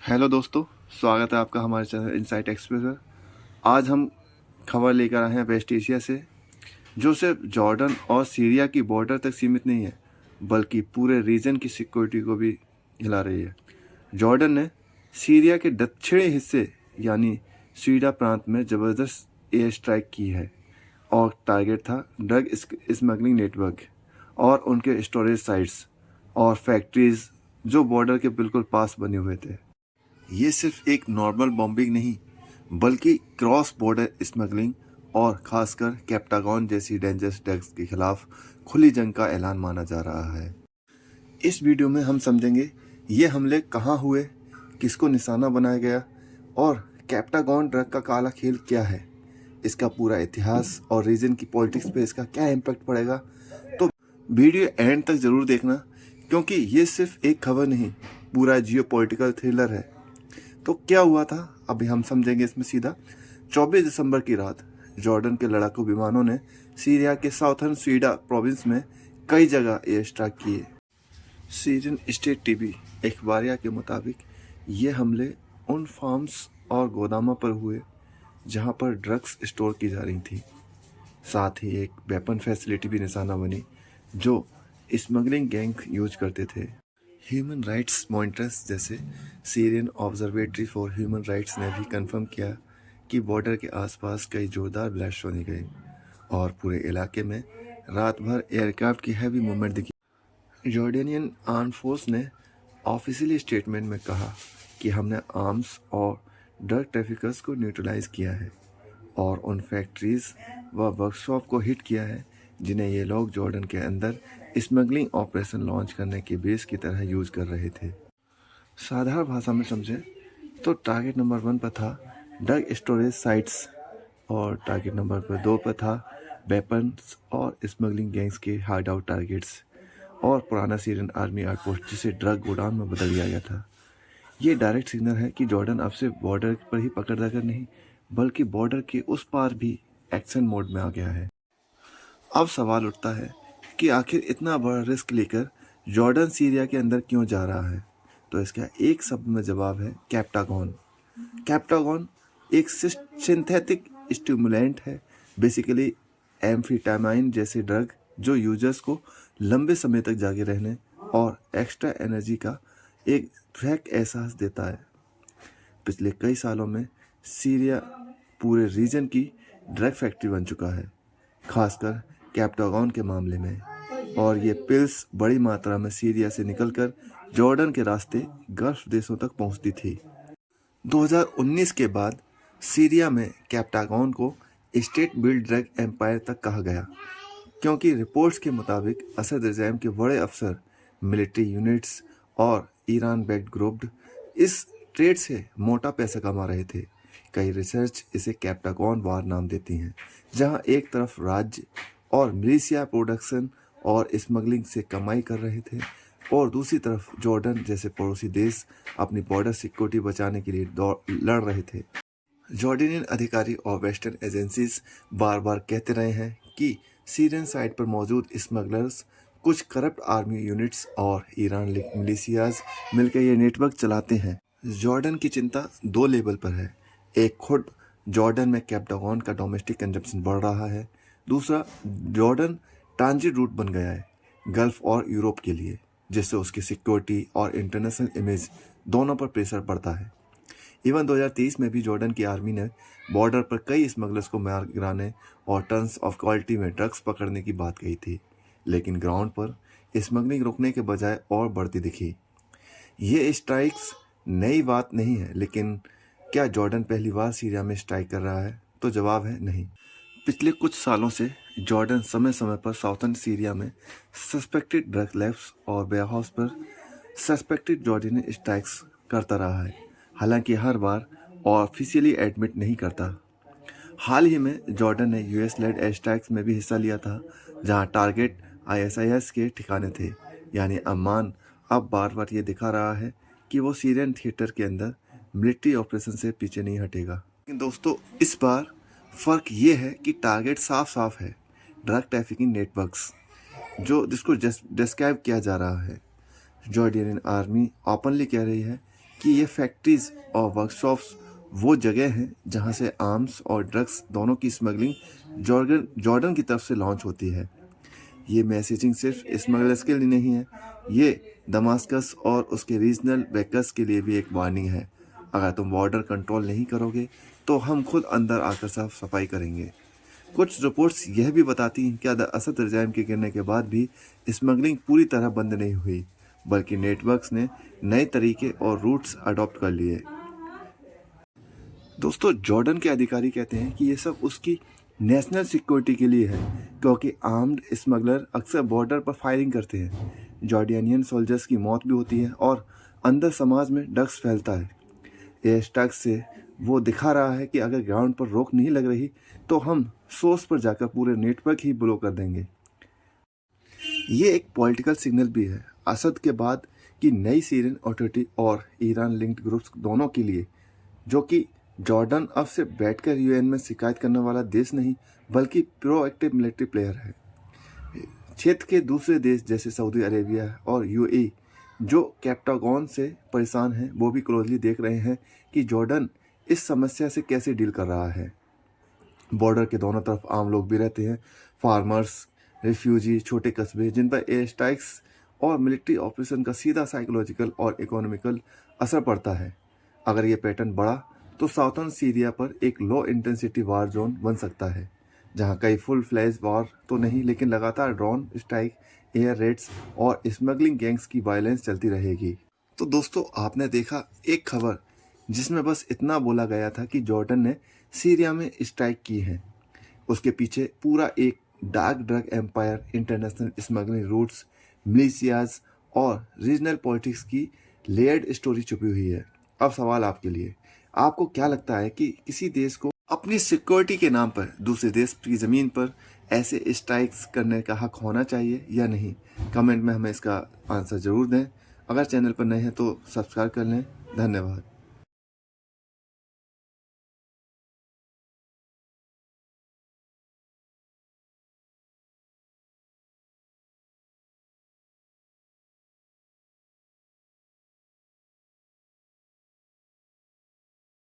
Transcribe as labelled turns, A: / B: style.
A: Hello दोस्तों, स्वागत है आपका हमारे चैनल इनसाइट एक्सप्रेस पर। आज हम खबर लेकर आए हैं वेस्ट एशिया से, जो सिर्फ जॉर्डन और सीरिया की बॉर्डर तक सीमित नहीं है, बल्कि पूरे रीजन की सिक्योरिटी को भी हिला रही है। जॉर्डन ने सीरिया के दक्षिणी हिस्से यानी सीडा प्रांत में ज़बरदस्त एयर स्ट्राइक की है और टारगेट था ड्रग स्मगलिंग नेटवर्क और उनके स्टोरेज साइट्स और फैक्ट्रीज जो बॉर्डर के बिल्कुल पास बने हुए थे। ये सिर्फ एक नॉर्मल बॉम्बिंग नहीं, बल्कि क्रॉस बॉर्डर स्मगलिंग और खासकर कैप्टागॉन जैसी डेंजरस ड्रग्स के खिलाफ खुली जंग का ऐलान माना जा रहा है। इस वीडियो में हम समझेंगे ये हमले कहाँ हुए, किसको निशाना बनाया गया और कैप्टागॉन ड्रग का काला खेल क्या है, इसका पूरा इतिहास और रीजन की पॉलिटिक्स पे इसका क्या इम्पैक्ट पड़ेगा। तो वीडियो एंड तक ज़रूर देखना, क्योंकि ये सिर्फ एक खबर नहीं, पूरा जियो पॉलिटिकल थ्रिलर है। तो क्या हुआ था अभी हम समझेंगे इसमें सीधा। 24 दिसंबर की रात जॉर्डन के लड़ाकू विमानों ने सीरिया के साउथर्न सीडा प्रोविंस में कई जगह एयर स्ट्राइक किए। सीरियन स्टेट टीवी अखबारिया के मुताबिक ये हमले उन फार्म्स और गोदामों पर हुए जहां पर ड्रग्स स्टोर की जा रही थी। साथ ही एक वेपन फैसिलिटी भी निशाना बनी जो स्मगलिंग गैंग यूज करते थे। ह्यूमन राइट्स मॉनिटर्स जैसे Syrian observatory for human rights ने भी कंफर्म किया कि बॉर्डर के आसपास कई जोरदार ब्लास्ट होने गए और पूरे इलाके में रात भर एयरक्राफ्ट की हैवी मूवमेंट दिखी। जॉर्डेनियन आर्म फोर्स ने ऑफिशियली स्टेटमेंट में कहा कि हमने आर्म्स और ड्रग ट्रैफिकर्स को न्यूट्रलाइज किया है और उन फैक्ट्रीज व वर्कशॉप को हिट किया है जिन्हें ये लोग जॉर्डन के अंदर स्मगलिंग ऑपरेशन लॉन्च करने के बेस की तरह यूज कर रहे थे। साधारण भाषा में समझें तो टारगेट नंबर 1 पर था ड्रग स्टोरेज साइट्स और टारगेट नंबर 2 पर था वेपन्स और स्मगलिंग गैंग्स के हार्ड आउट टारगेट्स और पुराना सीरियन आर्मी आउटपोस्ट जिसे ड्रग गोडाउन में बदल दिया गया था। ये डायरेक्ट सिग्नल है कि जॉर्डन अब सिर्फ बॉर्डर पर ही पकड़ रखकर नहीं, बल्कि बॉर्डर के उस पार भी एक्शन मोड में आ गया है। अब सवाल उठता है कि आखिर इतना बड़ा रिस्क लेकर जॉर्डन सीरिया के अंदर क्यों जा रहा है। तो इसका एक शब्द में जवाब है कैप्टागॉन। कैप्टागॉन एक सिंथेटिक स्टिमुलेंट है, बेसिकली एम्फेटामाइन जैसे ड्रग जो यूजर्स को लंबे समय तक जागे रहने और एक्स्ट्रा एनर्जी का एक ट्रैक एहसास देता है। पिछले कई सालों में सीरिया पूरे रीजन की ड्रग फैक्ट्री बन चुका है, खासकर कैप्टागॉन के मामले में, और ये पिल्स बड़ी मात्रा में सीरिया से निकलकर जॉर्डन के रास्ते गल्फ देशों तक पहुंचती थी। 2019 के बाद सीरिया में कैप्टागॉन को स्टेट बिल्ड ड्रग एम्पायर तक कहा गया, क्योंकि रिपोर्ट्स के मुताबिक असद रिज़ाइम के बड़े अफसर, मिलिट्री यूनिट्स और ईरान बैक्ड ग्रुप इस ट्रेड से मोटा पैसा कमा रहे थे। कई रिसर्च इसे कैप्टागॉन वार नाम देती हैं, जहां एक तरफ राज्य और मिलिशिया प्रोडक्शन और स्मगलिंग से कमाई कर रहे थे और दूसरी तरफ जॉर्डन जैसे पड़ोसी देश अपनी बॉर्डर सिक्योरिटी बचाने के लिए लड़ रहे थे। जॉर्डेनियन अधिकारी और वेस्टर्न एजेंसीज बार बार कहते रहे हैं कि सीरियन साइड पर मौजूद स्मगलर्स कुछ करप्ट आर्मी यूनिट्स और ईरान मिलिशियाज मिलकर ये नेटवर्क चलाते हैं। जॉर्डन की चिंता 2 लेवल पर है। एक, खुद जॉर्डन में कैप्टागॉन का डोमेस्टिक कंजप्शन बढ़ रहा है। दूसरा, जॉर्डन ट्रांजिट रूट बन गया है गल्फ और यूरोप के लिए, जिससे उसकी सिक्योरिटी और इंटरनेशनल इमेज दोनों पर प्रेशर पड़ता है। इवन 2023 में भी जॉर्डन की आर्मी ने बॉर्डर पर कई स्मगलर्स को मार गिराने और टन्स ऑफ क्वालिटी में ड्रग्स पकड़ने की बात कही थी, लेकिन ग्राउंड पर स्मगलिंग रुकने के बजाय और बढ़ती दिखी। ये स्ट्राइक्स नई बात नहीं है, लेकिन क्या जॉर्डन पहली बार सीरिया में स्ट्राइक कर रहा है? तो जवाब है नहीं। पिछले कुछ सालों से जॉर्डन समय समय पर साउथर्न सीरिया में सस्पेक्टेड ड्रग लैब्स और वेयरहाउस पर सस्पेक्टेड जॉर्डनियन स्ट्राइक्स करता रहा है, हालांकि हर बार ऑफिशियली एडमिट नहीं करता। हाल ही में जॉर्डन ने यूएस लेड एयर स्ट्राइक्स में भी हिस्सा लिया था, जहां टारगेट आईएसआईएस के ठिकाने थे, यानी अम्मान अब बार बार ये दिखा रहा है कि वो सीरियन थिएटर के अंदर मिलिट्री ऑपरेशन से पीछे नहीं हटेगा। लेकिन दोस्तों, इस बार फ़र्क ये है कि टारगेट साफ साफ है, ड्रग ट्रैफिकिंग नेटवर्क्स, जिसको डिस्क्राइब किया जा रहा है। जॉर्डेनियन आर्मी ओपनली कह रही है कि ये फैक्ट्रीज और वर्कशॉप्स वो जगह हैं जहां से आर्म्स और ड्रग्स दोनों की स्मगलिंग जॉर्डन की तरफ से लॉन्च होती है। ये मैसेजिंग सिर्फ स्मगलर्स के लिए नहीं है, ये दमास्कस और उसके रीजनल बेकर्स के लिए भी एक वार्निंग है। अगर तुम बॉर्डर कंट्रोल नहीं करोगे तो हम खुद अंदर आकर साफ सफाई करेंगे। कुछ रिपोर्ट्स यह भी बताती हैं कि असद रिजाइम के गिरने के बाद भी स्मगलिंग पूरी तरह बंद नहीं हुई, बल्कि नेटवर्क्स ने नए तरीके और रूट्स अडॉप्ट कर लिए। दोस्तों, जॉर्डन के अधिकारी कहते हैं कि ये सब उसकी नेशनल सिक्योरिटी के लिए है, क्योंकि आर्म्ड स्मगलर अक्सर बॉर्डर पर फायरिंग करते हैं। जॉर्डियनियन सोल्जर्स की मौत भी होती है और अंदर समाज में ड्रग्स फैलता है। एयर स्ट्राइक से वो दिखा रहा है कि अगर ग्राउंड पर रोक नहीं लग रही तो हम सोर्स पर जाकर पूरे नेटवर्क ही ब्लो कर देंगे। ये एक पॉलिटिकल सिग्नल भी है असद के बाद की नई सीरियन अथॉरिटी और ईरान लिंक्ड ग्रुप्स दोनों के लिए, जो कि जॉर्डन अब सिर्फ बैठकर यूएन में शिकायत करने वाला देश नहीं बल्कि प्रोएक्टिव मिलिट्री प्लेयर है। क्षेत्र के दूसरे देश जैसे सऊदी अरेबिया और यूएई जो कैप्टागॉन से परेशान हैं, वो भी क्लोजली देख रहे हैं कि जॉर्डन इस समस्या से कैसे डील कर रहा है। बॉर्डर के दोनों तरफ आम लोग भी रहते हैं, फार्मर्स, रिफ्यूजी, छोटे कस्बे, जिन पर एयर स्ट्राइक्स और मिलिट्री ऑपरेशन का सीधा साइकोलॉजिकल और इकोनॉमिकल असर पड़ता है। अगर ये पैटर्न बढ़ा तो साउथर्न सीरिया पर एक लो इंटेंसिटी वार जोन बन सकता है, जहां कई फुल फ्लैश वार तो नहीं लेकिन लगातार ड्रोन स्ट्राइक, एयर रेड्स और स्मगलिंग गैंग्स की वायलेंस चलती रहेगी। तो दोस्तों, आपने देखा एक खबर जिसमें बस इतना बोला गया था कि जॉर्डन ने सीरिया में स्ट्राइक की है। उसके पीछे पूरा एक dark drug empire, international smuggling routes, militias और रीजनल पॉलिटिक्स की लेयर्ड स्टोरी छुपी हुई है। अब सवाल आपके लिए, आपको क्या लगता है कि किसी देश को अपनी सिक्योरिटी के नाम पर दूसरे देश की ज़मीन पर ऐसे स्ट्राइक्स करने का हक होना चाहिए या नहीं? कमेंट में हमें इसका आंसर ज़रूर दें। अगर चैनल पर नए हैं तो सब्सक्राइब कर लें। धन्यवाद।